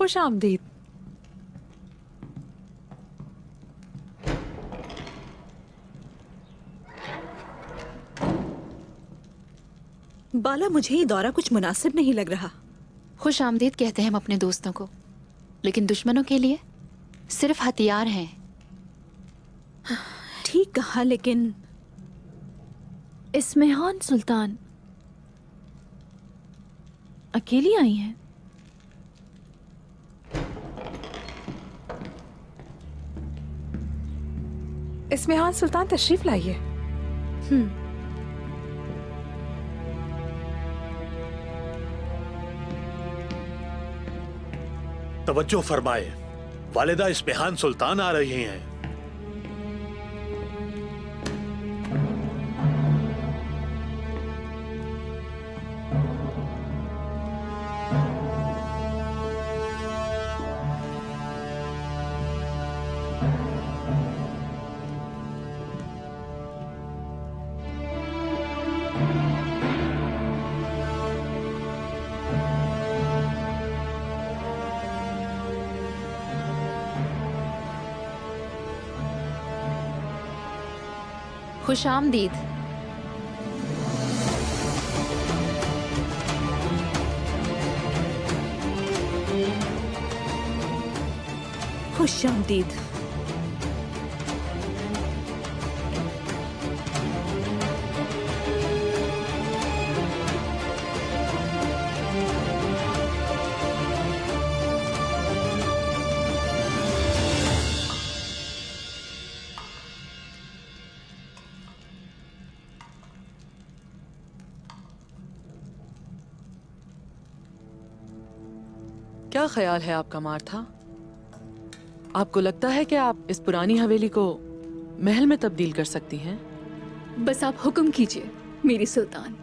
खुश आमदीद। बाला, मुझे ये दौरा कुछ मुनासिब नहीं लग रहा। खुश आमदीद कहते हैं हम अपने दोस्तों को, लेकिन दुश्मनों के लिए सिर्फ हथियार हैं। ठीक कहा, लेकिन इस्मेहान सुल्तान अकेली आई हैं? इस्मेहान सुल्तान तशरीफ लाइए। तवज्जो फरमाए, वालिदा इस्मेहान सुल्तान आ रही हैं। खुश आमदीद। खुश आमदीद। क्या ख्याल है आपका मार्था? आपको लगता है कि आप इस पुरानी हवेली को महल में तब्दील कर सकती हैं? बस आप हुक्म कीजिए मेरी सुल्तान।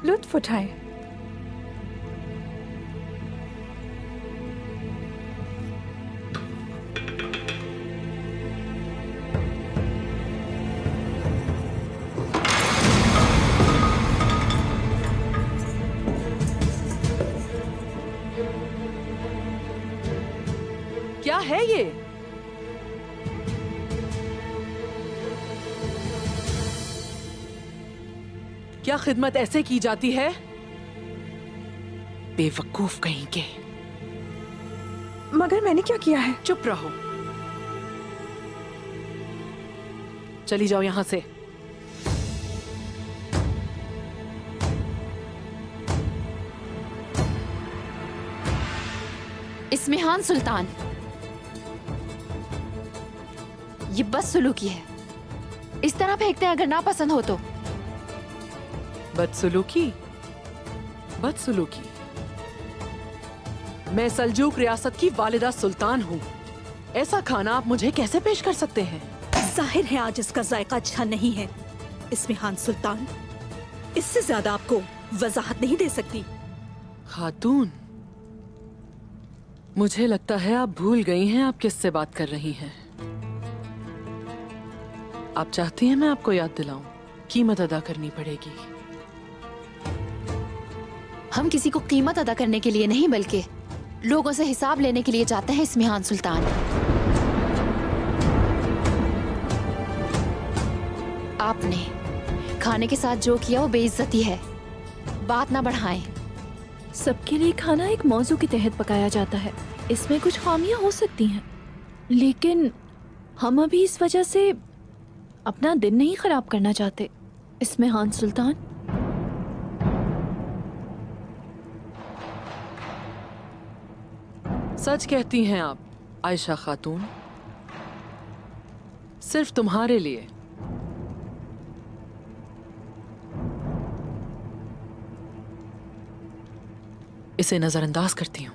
लुत्फ उठाएं। क्या है ये? क्या खिदमत ऐसे की जाती है? बेवकूफ कहीं के। मगर मैंने क्या किया है? चुप रहो। चली जाओ यहां से। इस्मेहान सुल्तान, ये बदसलूकी है। इस तरह फेंकते हैं अगर नापसंद हो तो। बदसलूकी? बदसलूकी? मैं सल्जूक रियासत की वालिदा सुल्तान हूँ। ऐसा खाना आप मुझे कैसे पेश कर सकते हैं? जाहिर है आज इसका जायका अच्छा नहीं है। इस्मेहान सुल्तान, इससे ज्यादा आपको वजाहत नहीं दे सकती। खातून, मुझे लगता है आप भूल गई हैं आप किससे बात कर रही हैं। आप चाहती हैं मैं आपको याद दिलाऊं? कीमत अदा करनी पड़ेगी। हम किसी को कीमत अदा करने के लिए नहीं, बल्कि लोगों से हिसाब लेने के लिए जाते हैं इस्मेहान सुल्तान। आपने खाने के साथ जो किया वो बेइज्जती है। बात ना बढ़ाएं। सबके लिए खाना एक मौजू के तहत पकाया जाता है। इसमें कुछ खामियां हो सकती हैं, लेकिन हम अभी इस वजह से अपना दिन नहीं खराब करना चाहते। इस्मेहान सुल्तान, सच कहती हैं आप आयशा खातून। सिर्फ तुम्हारे लिए। इसे नजरअंदाज करती हूँ।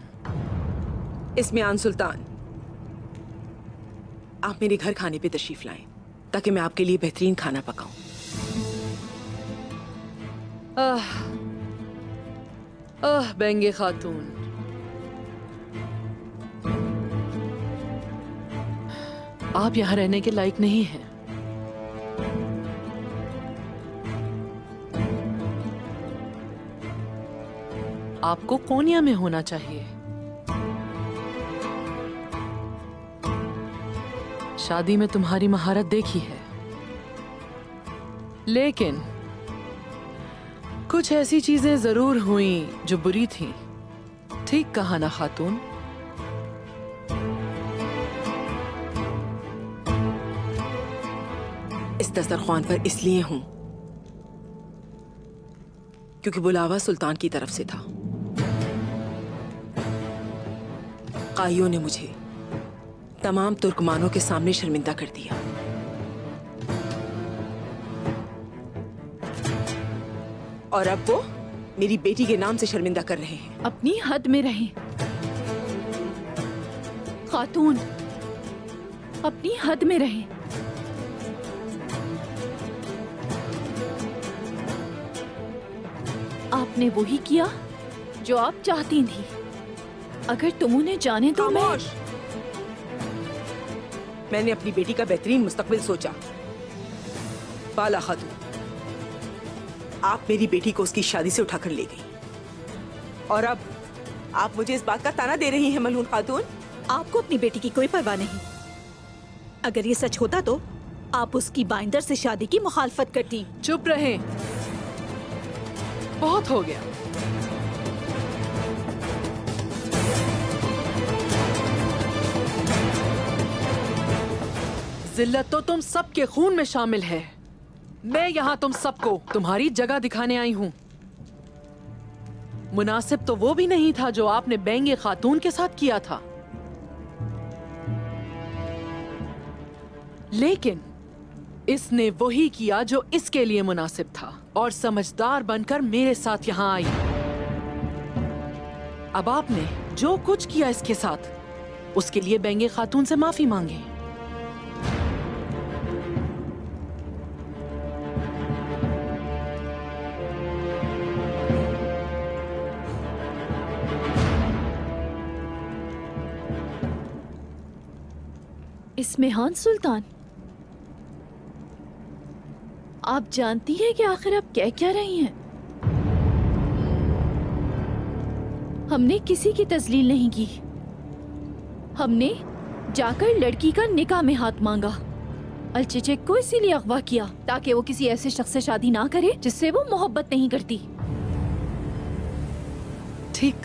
इस्मेहान सुल्तान, आप मेरे घर खाने पे तशरीफ लाएं ताकि मैं आपके लिए बेहतरीन खाना पकाऊं। बेंगे खातून, आप यहाँ रहने के लायक नहीं हैं। आपको कोनिया में होना चाहिए। शादी में तुम्हारी महारत देखी है, लेकिन कुछ ऐसी चीजें जरूर हुई जो बुरी थी। ठीक कहा ना खातून? इस दस्तरख्वान पर इसलिए हूं क्योंकि बुलावा सुल्तान की तरफ से था। काइयों ने मुझे तमाम तुर्कमानों के सामने शर्मिंदा कर दिया। और अब वो मेरी बेटी के नाम से शर्मिंदा कर रहे हैं। अपनी हद में रहें खातून, अपनी हद में रहें। आपने वही किया जो आप चाहती थी। अगर तुम उन्हें जाने तो खामोश! मैंने अपनी बेटी का बेहतरीन मुस्तकबिल सोचा। बाला खातून, आप मेरी बेटी को उसकी शादी से उठाकर ले गई और अब आप मुझे इस बात का ताना दे रही हैं मलून खातून। आपको अपनी बेटी की कोई परवाह नहीं। अगर ये सच होता तो आप उसकी बाइंदर से शादी की मुखालफत करती। चुप रहे, बहुत हो गया। जिल्लत तो तुम सबके खून में शामिल है। मैं यहाँ तुम सबको तुम्हारी जगह दिखाने आई हूँ। मुनासिब तो वो भी नहीं था जो आपने बेंगे खातून के साथ किया था, लेकिन इसने वही किया जो इसके लिए मुनासिब था और समझदार बनकर मेरे साथ यहाँ आई। अब आपने जो कुछ किया इसके साथ, उसके लिए बेंगे खातून से माफी मांगे। इस्मेहान सुल्तान, आप जानती हैं कि आखिर आप कह क्या रही हैं? हमने किसी की तस्लील नहीं की। हमने जाकर लड़की का निकाह में हाथ मांगा। अलचिचेक को इसीलिए अगवा किया ताकि वो किसी ऐसे शख्स से शादी ना करे जिससे वो मोहब्बत नहीं करती। ठीक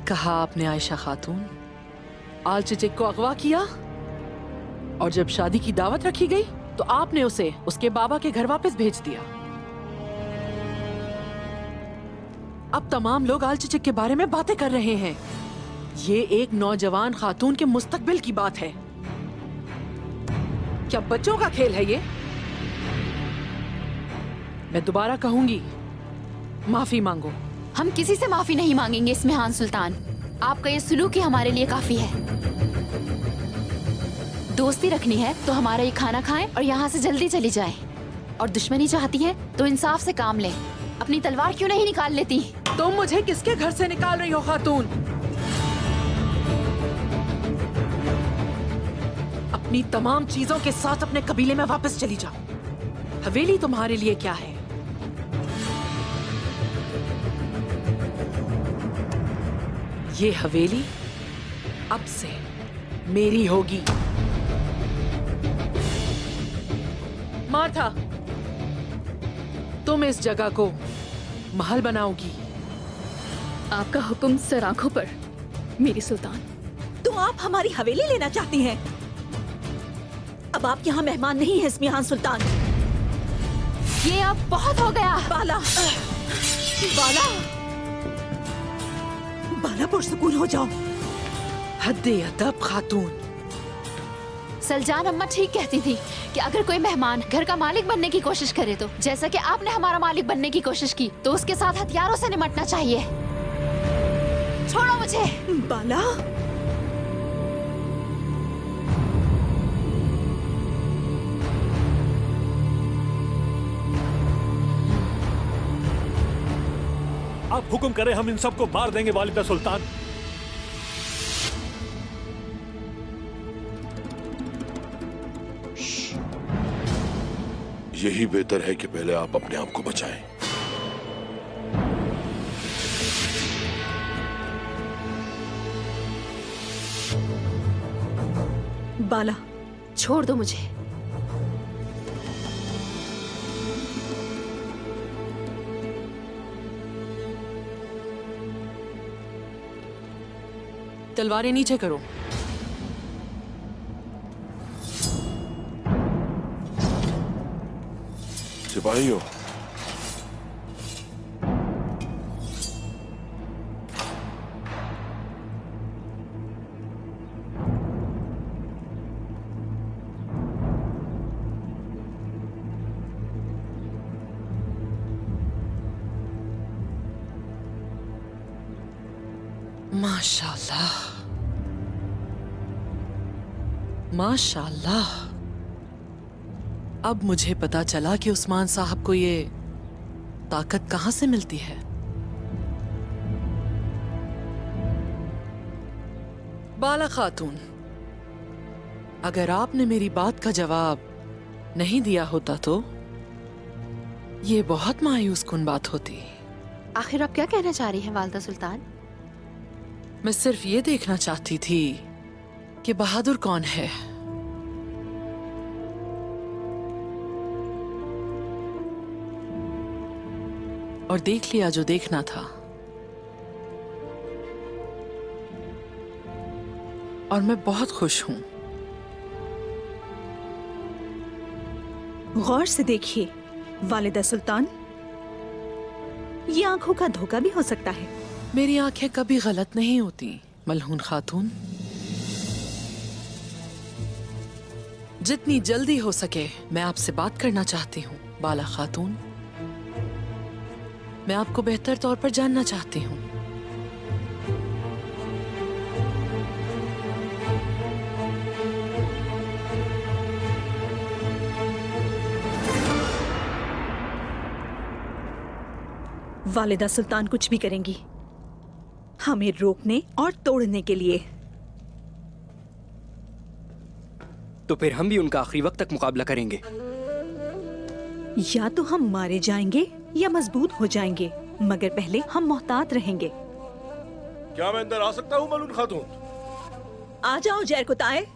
कहा आपने आयशा खातून। आलचिचेक को अगवा किया और जब शादी की दावत रखी गई तो आपने उसे उसके बाबा के घर वापस भेज दिया। अब तमाम लोग आलचिचेक के बारे में बातें कर रहे हैं। ये एक नौजवान खातून के मुस्तकबिल की बात है। क्या बच्चों का खेल है ये? मैं दोबारा कहूंगी, माफी मांगो। हम किसी से माफी नहीं मांगेंगे इस्मेहान सुल्तान। आपका ये सलूक ही हमारे लिए काफी है। दोस्ती रखनी है तो हमारा ये खाना खाएं और यहाँ से जल्दी चली जाएं। और दुश्मनी चाहती है तो इंसाफ से काम लें। अपनी तलवार क्यों नहीं निकाल लेती? तुम मुझे किसके घर से निकाल रही हो खातून? अपनी तमाम चीजों के साथ अपने कबीले में वापस चली जाओ। हवेली तुम्हारे लिए क्या है? ये हवेली अब से मेरी होगी। मार्था, तुम इस जगह को महल बनाओगी। आपका हुक्म सर आंखों पर मेरी सुल्तान। तो आप हमारी हवेली लेना चाहती हैं? अब आप यहाँ मेहमान नहीं हैं इस्मेहान सुल्तान। ये अब बहुत हो गया। बाला, बाला, बाला पुरसुकून हो जाओ। हद्दे अदब खातून। सलजान अम्मा ठीक कहती थी कि अगर कोई मेहमान घर का मालिक बनने की कोशिश करे तो जैसा कि आपने हमारा मालिक बनने की कोशिश की तो उसके साथ हथियारों से निपटना चाहिए। छोड़ो मुझे। बाला, आप हुक्म करें, हम इन सबको मार देंगे वालिदा सुल्तान। यही बेहतर है कि पहले आप अपने आप को बचाएं। बाला, छोड़ दो मुझे। तलवारें नीचे करो। सिपाहियों, माशाल्लाह, माशाल्लाह। अब मुझे पता चला कि उस्मान साहब को ये ताकत कहां से मिलती है। बाला खातून, अगर आपने मेरी बात का जवाब नहीं दिया होता तो ये बहुत मायूस कुन बात होती। आखिर आप क्या कहना चाह रही हैं वालिदा सुल्तान? मैं सिर्फ ये देखना चाहती थी कि बहादुर कौन है। और देख लिया जो देखना था। और मैं बहुत खुश हूं। गौर से देखिए वालिदा सुल्तान, ये आंखों का धोखा भी हो सकता है। मेरी आंखें कभी गलत नहीं होती मलहून खातून। जितनी जल्दी हो सके मैं आपसे बात करना चाहती हूँ बाला खातून। मैं आपको बेहतर तौर पर जानना चाहती हूँ। वालिदा सुल्तान कुछ भी करेंगी हमें रोकने और तोड़ने के लिए। तो फिर हम भी उनका आखिरी वक्त तक मुकाबला करेंगे। या तो हम मारे जाएंगे या मजबूत हो जाएंगे, मगर पहले हम मोहतात रहेंगे। क्या मैं अंदर आ सकता हूँ मलून खातून? आ जाओ जैर कुताए।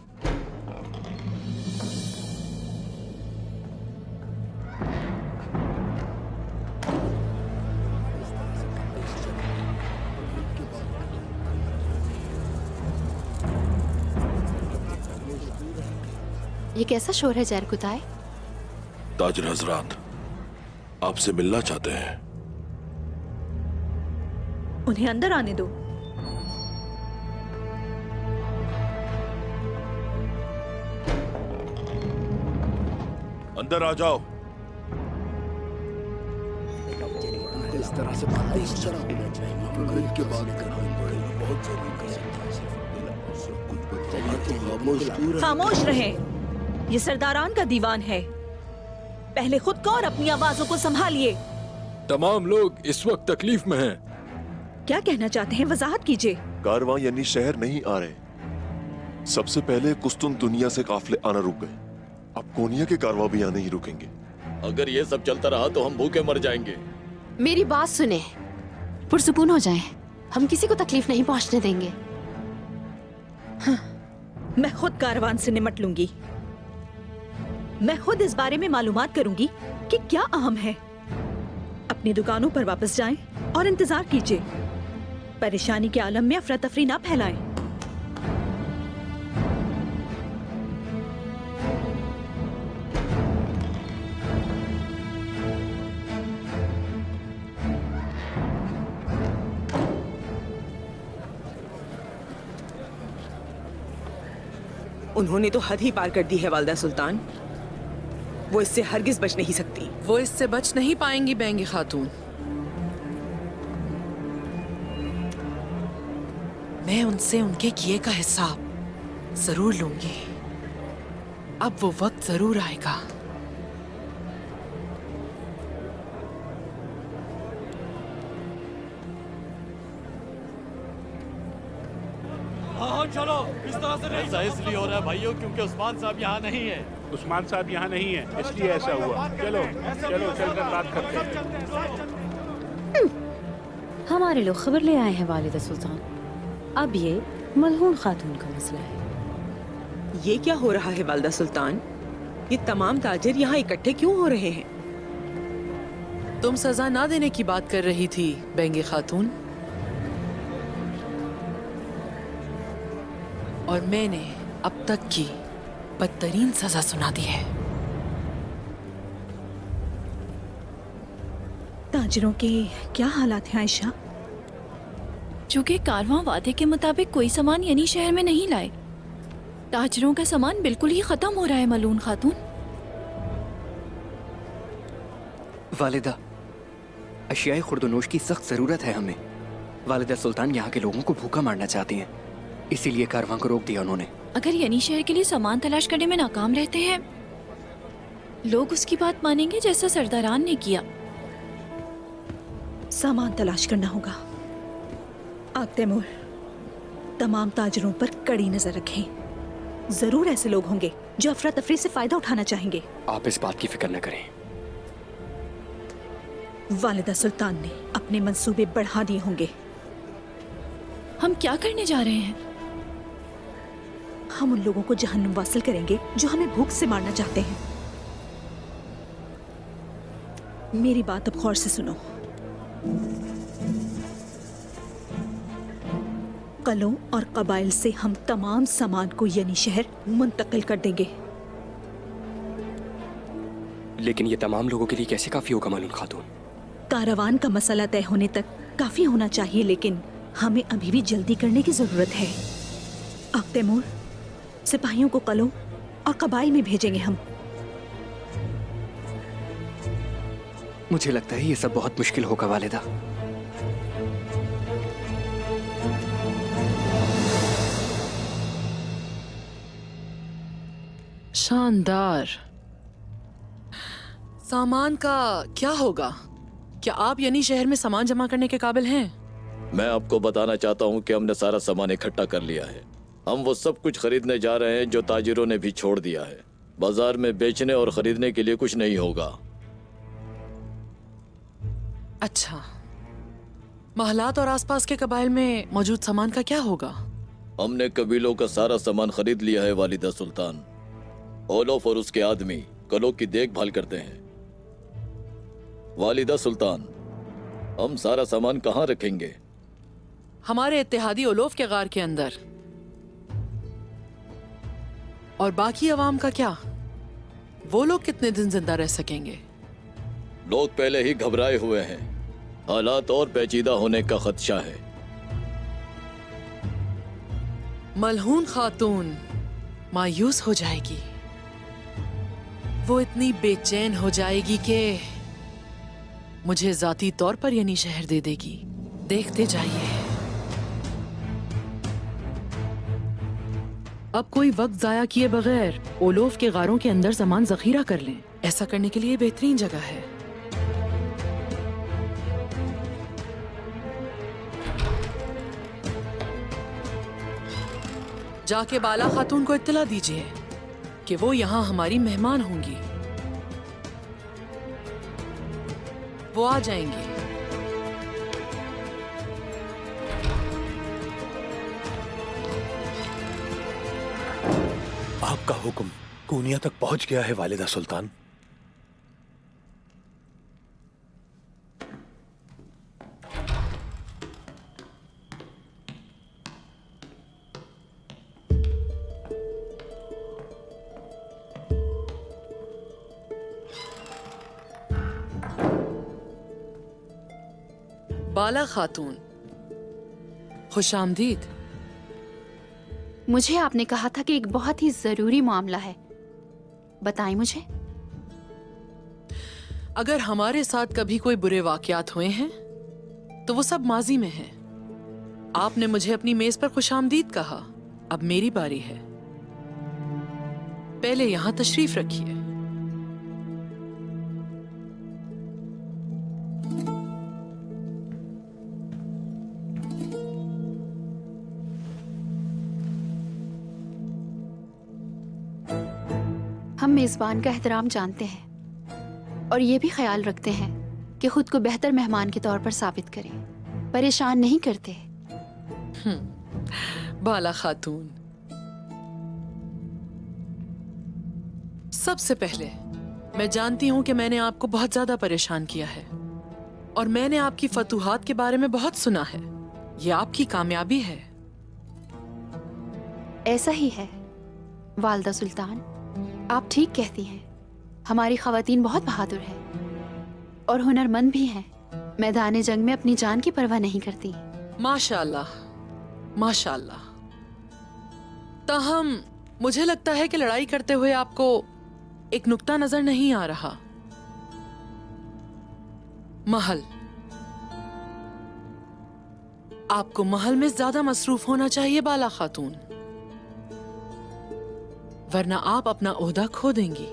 ये कैसा शोर है जैर कुताए? ताजर हजरात आपसे मिलना चाहते हैं। उन्हें अंदर आने दो। अंदर आ जाओ। इस तरह से खामोश रहें। ये सरदारान का दीवान है। पहले खुद को और अपनी आवाजों को संभालिए। तमाम लोग इस वक्त तकलीफ में हैं। क्या कहना चाहते हैं, वजाहत कीजिए। कारवां यानी शहर नहीं आ रहे। सबसे पहले कुस्तुन दुनिया से काफिले आना रुक गए। अब कोनिया के कारवां भी आने ही रुकेंगे। अगर ये सब चलता रहा तो हम भूखे मर जाएंगे। मेरी बात सुने, पुरसुकून हो जाएं। हम किसी को तकलीफ नहीं पहुंचने देंगे। मैं खुद कारवान से निमट लूंगी। मैं खुद इस बारे में मालूमात करूंगी कि क्या अहम है। अपनी दुकानों पर वापस जाएं और इंतजार कीजिए। परेशानी के आलम में अफरा तफरी ना फैलाएं। उन्होंने तो हद ही पार कर दी है वालिदा सुल्तान। वो इससे हरगिज बच नहीं सकती। वो इससे बच नहीं पाएंगी बेंगी खातून। मैं उनसे उनके किए का हिसाब जरूर लूंगी। अब वो वक्त जरूर आएगा। चलो इस तरह से नहीं। ऐसा इसलिए हो रहा है भाइयों क्योंकि उस्मान साहब यहाँ नहीं है। उस्मान साहब यहाँ नहीं है, इसलिए ऐसा हुआ। चलो चलो चलकर बात करते हैं। हमारे लोग खबर ले आए हैं वालिदा सुल्तान। अब ये मलहून खातून का मसला है। ये क्या हो रहा है वालिदा सुल्तान? ये तमाम ताजिर यहाँ इकट्ठे क्यों हो रहे हैं? तुम सजा ना देने की बात कर रही थी बेंगे खातून, और मैंने अब तक की बदतरीन सजा सुना दी है। ताजिरों के क्या हालात हैं आयशा? चूंकि कारवां वादे के मुताबिक कोई सामान यानी शहर में नहीं लाए, ताजरों का सामान बिल्कुल ही खत्म हो रहा है मलून खातून। वालिदा, अशियाए खुर्दनोश की सख्त जरूरत है हमें। वालिदा सुल्तान यहाँ के लोगों को भूखा मारना चाहती हैं, इसीलिए कारवां को रोक दिया उन्होंने। अगर यानी शहर के लिए सामान तलाश करने में नाकाम रहते हैं, लोग उसकी बात मानेंगे जैसा सरदारान ने किया। सामान तलाश करना होगा। आप तैमूर, तमाम ताजिरों पर कड़ी नजर रखें। जरूर ऐसे लोग होंगे जो अफरा तफरी से फायदा उठाना चाहेंगे। आप इस बात की फिक्र न करें। वालिदा सुल्तान ने अपने मंसूबे बढ़ा दिए होंगे। हम क्या करने जा रहे हैं? हम उन लोगों को जहन्नुम वासिल करेंगे जो हमें भूख से मारना चाहते हैं। मेरी बात अब गौर से सुनो। कलों और कबाइल से हम तमाम सामान को यानी शहर मुंतकिल कर देंगे। लेकिन ये तमाम लोगों के लिए कैसे काफी होगा मलून खातून? कारवान का मसला तय होने तक काफी होना चाहिए, लेकिन हमें अभी भी जल्दी करने की जरूरत है। अब तैमूर, सिपाहियों को कलों और कबाइल में भेजेंगे हम। मुझे लगता है ये सब बहुत मुश्किल होगा वालिदा। शानदार। सामान का क्या होगा? क्या आप यानी शहर में सामान जमा करने के काबिल हैं? मैं आपको बताना चाहता हूँ कि हमने सारा सामान इकट्ठा कर लिया है। हम वो सब कुछ खरीदने जा रहे हैं जो ताजिरों ने भी छोड़ दिया है। बाजार में बेचने और खरीदने के लिए कुछ नहीं होगा। अच्छा, महलात और आसपास के कबाइल में मौजूद सामान का क्या होगा? हमने कबीलों का सारा सामान खरीद लिया है वालिदा सुल्तान। ओलोफ और उसके आदमी कलों की देखभाल करते हैं। वालिदा सुल्तान, हम सारा सामान कहाँ रखेंगे? हमारे इत्तेहादी ओलोफ के गार के अंदर। और बाकी अवाम का क्या? वो लोग कितने दिन जिंदा रह सकेंगे? लोग पहले ही घबराए हुए हैं। हालात और पेचीदा होने का खदशा है। मलहून खातून मायूस हो जाएगी। वो इतनी बेचैन हो जाएगी कि मुझे जाती तौर पर यानी शहर दे देगी। देखते जाइए। अब कोई वक्त जाया किए बगैर ओलोफ के गारों के अंदर सामान जखीरा कर लें। ऐसा करने के लिए बेहतरीन जगह है। जाके बाला खातून को इत्तला दीजिए कि वो यहाँ हमारी मेहमान होंगी। वो आ जाएंगी। आपका हुक्म कूनिया तक पहुंच गया है वालिदा सुल्तान। बाला खातून, खुशामदीद। मुझे आपने कहा था कि एक बहुत ही जरूरी मामला है, बताएं मुझे। अगर हमारे साथ कभी कोई बुरे वाकयात हुए हैं तो वो सब माजी में हैं। आपने मुझे अपनी मेज पर खुशामदीद कहा, अब मेरी बारी है। पहले यहां तशरीफ रखिए। हम मेजबान का एहतराम जानते हैं और ये भी ख्याल रखते हैं कि खुद को बेहतर मेहमान के तौर पर साबित करें, परेशान नहीं करते। बाला खातून, सबसे पहले मैं जानती हूं कि मैंने आपको बहुत ज्यादा परेशान किया है और मैंने आपकी फतूहात के बारे में बहुत सुना है। ये आपकी कामयाबी है। ऐसा ही है वालदा सुल्तान, आप ठीक कहती हैं। हमारी खवातीन बहुत बहादुर हैं और हुनरमंद भी हैं। मैदान जंग में अपनी जान की परवाह नहीं करती। माशाअल्लाह, माशाअल्लाह। ताहम मुझे लगता है कि लड़ाई करते हुए आपको एक नुक्ता नजर नहीं आ रहा। महल। आपको महल में ज्यादा मसरूफ होना चाहिए बाला खातून, वरना आप अपना ओहदा खो देंगी।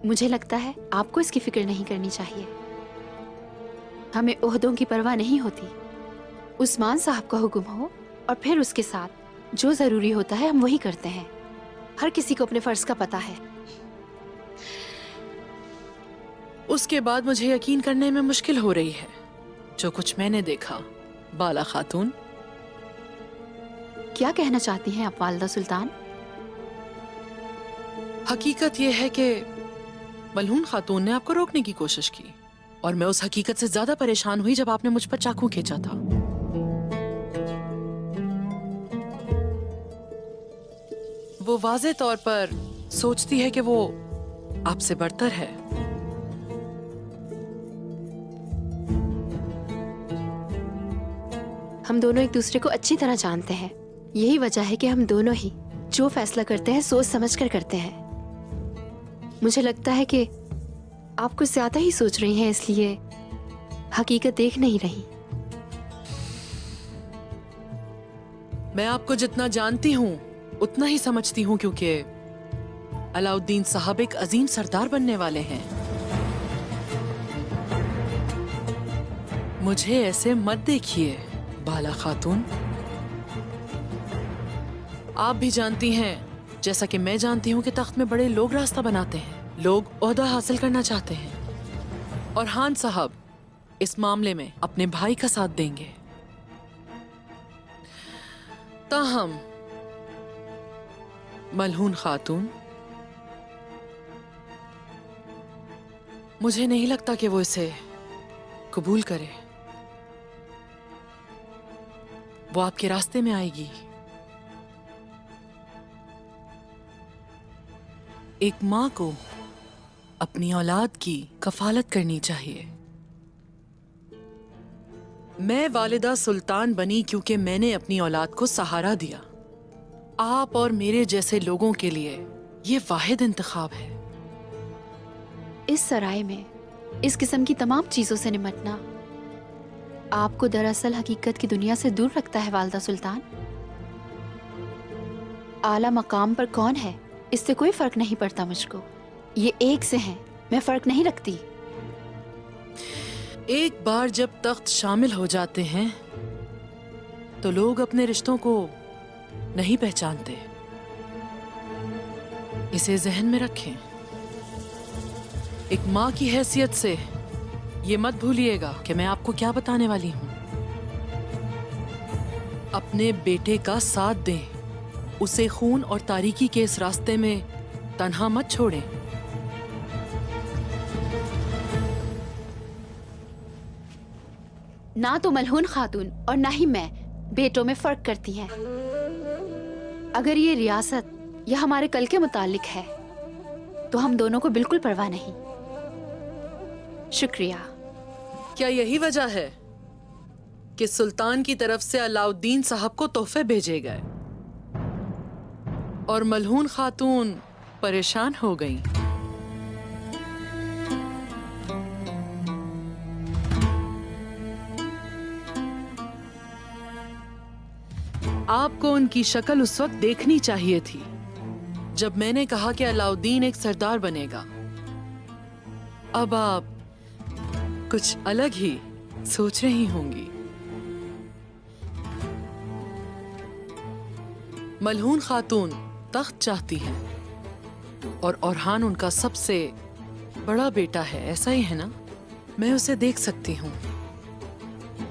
मुझे लगता है आपको इसकी फिक्र नहीं करनी चाहिए। हमें ओहदों की परवाह नहीं होती। उस्मान साहब का हुक्म हो और फिर उसके साथ जो जरूरी होता है हम वही करते हैं। हर किसी को अपने फर्ज का पता है। उसके बाद मुझे यकीन करने में मुश्किल हो रही है जो कुछ मैंने देखा। बाला खातून, क्या कहना चाहती हैं आप वालदा सुल्तान? हकीकत यह है कि मलहून खातून ने आपको रोकने की कोशिश की और मैं उस हकीकत से ज्यादा परेशान हुई जब आपने मुझ पर चाकू खींचा था। वो वाज़े तौर पर सोचती है कि वो आपसे बढ़तर है। हम दोनों एक दूसरे को अच्छी तरह जानते हैं। यही वजह है कि हम दोनों ही जो फैसला करते हैं सोच समझ कर करते हैं। मुझे लगता है कि आप कुछ ज्यादा ही सोच रही हैं, इसलिए हकीकत देख नहीं रही। मैं आपको जितना जानती हूँ उतना ही समझती हूँ, क्योंकि अलाउद्दीन साहब एक अजीम सरदार बनने वाले हैं। मुझे ऐसे मत देखिए बाला खातून। आप भी जानती हैं, जैसा कि मैं जानती हूँ, कि तख्त में बड़े लोग रास्ता बनाते हैं, लोग ओहदा हासिल करना चाहते हैं और खान साहब इस मामले में अपने भाई का साथ देंगे। ताहम मलहून खातून, मुझे नहीं लगता कि वो इसे कबूल करे। वो आपके रास्ते में आएगी। एक माँ को अपनी औलाद की कफालत करनी चाहिए। मैं वालिदा सुल्तान बनी क्योंकि मैंने अपनी औलाद को सहारा दिया। आप और मेरे जैसे लोगों के लिए ये वाहिद इंतखाब है। इस सराय में इस किस्म की तमाम चीजों से निपटना आपको दरअसल हकीकत की दुनिया से दूर रखता है वालदा सुल्तान। आला मकाम पर कौन है इससे कोई फर्क नहीं पड़ता मुझको। ये एक से हैं, मैं फर्क नहीं रखती। एक बार जब तख्त शामिल हो जाते हैं तो लोग अपने रिश्तों को नहीं पहचानते। इसे जहन में रखें। एक माँ की हैसियत से ये मत भूलिएगा कि मैं आपको क्या बताने वाली हूँ। अपने बेटे का साथ दें, उसे खून और तारीकी के इस रास्ते में तन्हा मत छोड़ें। ना तो मलहून खातून और ना ही मैं बेटों में फर्क करती हैं। अगर ये रियासत या हमारे कल के मुतालिक है तो हम दोनों को बिल्कुल परवाह नहीं। शुक्रिया। क्या यही वजह है कि सुल्तान की तरफ से अलाउद्दीन साहब को तोहफे भेजे गए और मलहून खातून परेशान हो गईं? आपको उनकी शक्ल उस वक्त देखनी चाहिए थी जब मैंने कहा कि अलाउद्दीन एक सरदार बनेगा। अब आप कुछ अलग ही सोच रही होंगी। मलहून खातून तख्त चाहती हैं और ओरहान उनका सबसे बड़ा बेटा है, ऐसा ही है ना? मैं उसे देख सकती हूँ।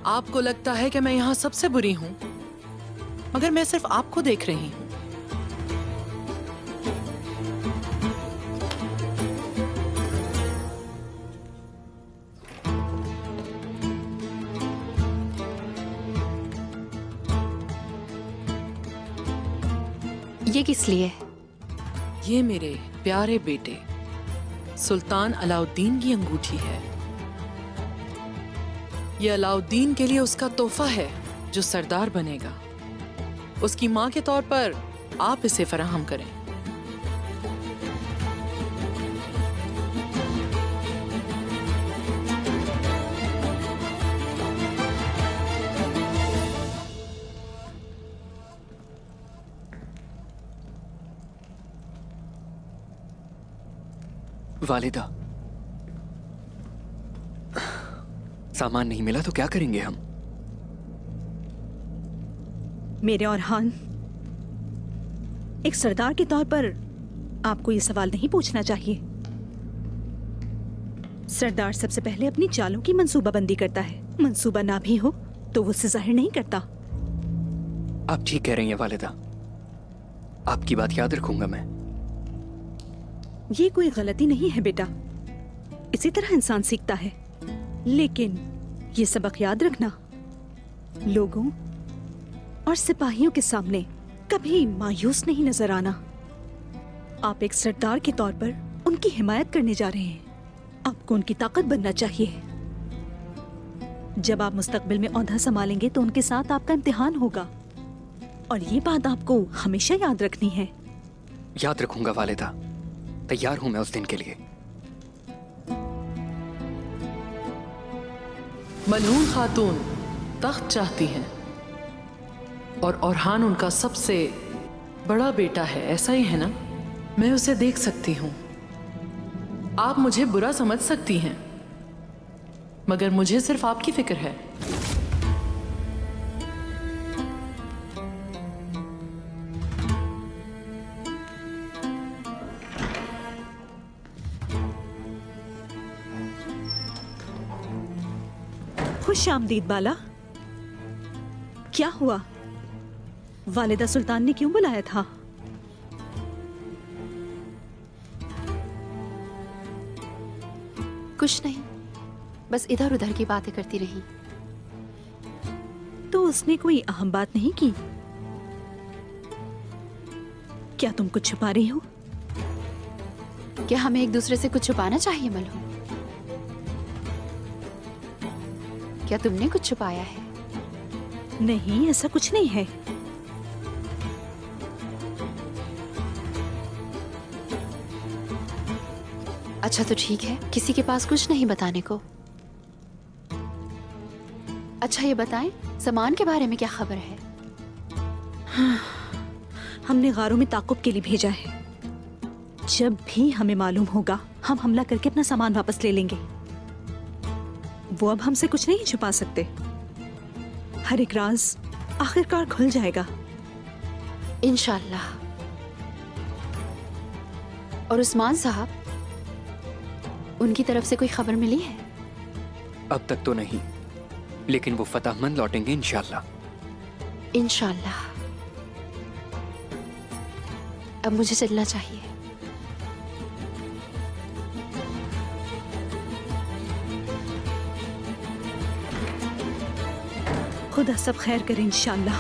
आपको लगता है कि मैं यहाँ सबसे बुरी हूँ, मगर मैं सिर्फ आपको देख रही हूँ। ये किस लिए? ये मेरे प्यारे बेटे सुल्तान अलाउद्दीन की अंगूठी है। ये अलाउद्दीन के लिए उसका तोहफा है जो सरदार बनेगा। उसकी माँ के तौर पर आप इसे फराहम करें। वालिदा, सामान नहीं मिला तो क्या करेंगे हम? मेरे ओरहान, एक सरदार के तौर पर आपको ये सवाल नहीं पूछना चाहिए। सरदार सबसे पहले अपनी चालों की मंसूबाबंदी करता है। मंसूबा ना भी हो तो वो उसे जाहिर नहीं करता। आप ठीक कह रही हैं वालिदा, आपकी बात याद रखूंगा मैं। ये कोई गलती नहीं है बेटा, इसी तरह इंसान सीखता है। लेकिन ये सबक याद रखना, लोगों और सिपाहियों के सामने कभी मायूस नहीं नजर आना। आप एक सरदार के तौर पर उनकी हिमायत करने जा रहे हैं। आपको उनकी ताकत बनना चाहिए। जब आप मुस्तकबिल में ओहदा संभालेंगे तो उनके साथ आपका इम्तिहान होगा, और ये बात आपको हमेशा याद रखनी है। याद रखूंगा वालिदा, तैयार हूं मैं उस दिन के लिए। मलहून खातून तख्त चाहती हैं और ओरहान उनका सबसे बड़ा बेटा है, ऐसा ही है ना? मैं उसे देख सकती हूँ। आप मुझे बुरा समझ सकती हैं, मगर मुझे सिर्फ आपकी फिक्र है। खुश आमदीद बाला। क्या हुआ? वालिदा सुल्तान ने क्यों बुलाया था? कुछ नहीं, बस इधर उधर की बातें करती रही। तो उसने कोई अहम बात नहीं की? क्या तुम कुछ छुपा रही हो? क्या हमें एक दूसरे से कुछ छुपाना चाहिए मलहून? क्या तुमने कुछ छुपाया है? नहीं, ऐसा कुछ नहीं है। अच्छा तो ठीक है, किसी के पास कुछ नहीं बताने को। अच्छा ये बताएं, सामान के बारे में क्या खबर है? हमने गारों में ताकुब के लिए भेजा है। जब भी हमें मालूम होगा, हम हमला करके अपना सामान वापस ले लेंगे। वो अब हमसे कुछ नहीं छुपा सकते। हर एक राज आखिरकार खुल जाएगा इंशाल्लाह। और उस्मान साहब, उनकी तरफ से कोई खबर मिली है? अब तक तो नहीं, लेकिन वो फतहमंद लौटेंगे इंशाल्लाह। इंशाल्लाह। अब मुझे चलना चाहिए। खुदा सब खैर करे इंशाल्लाह।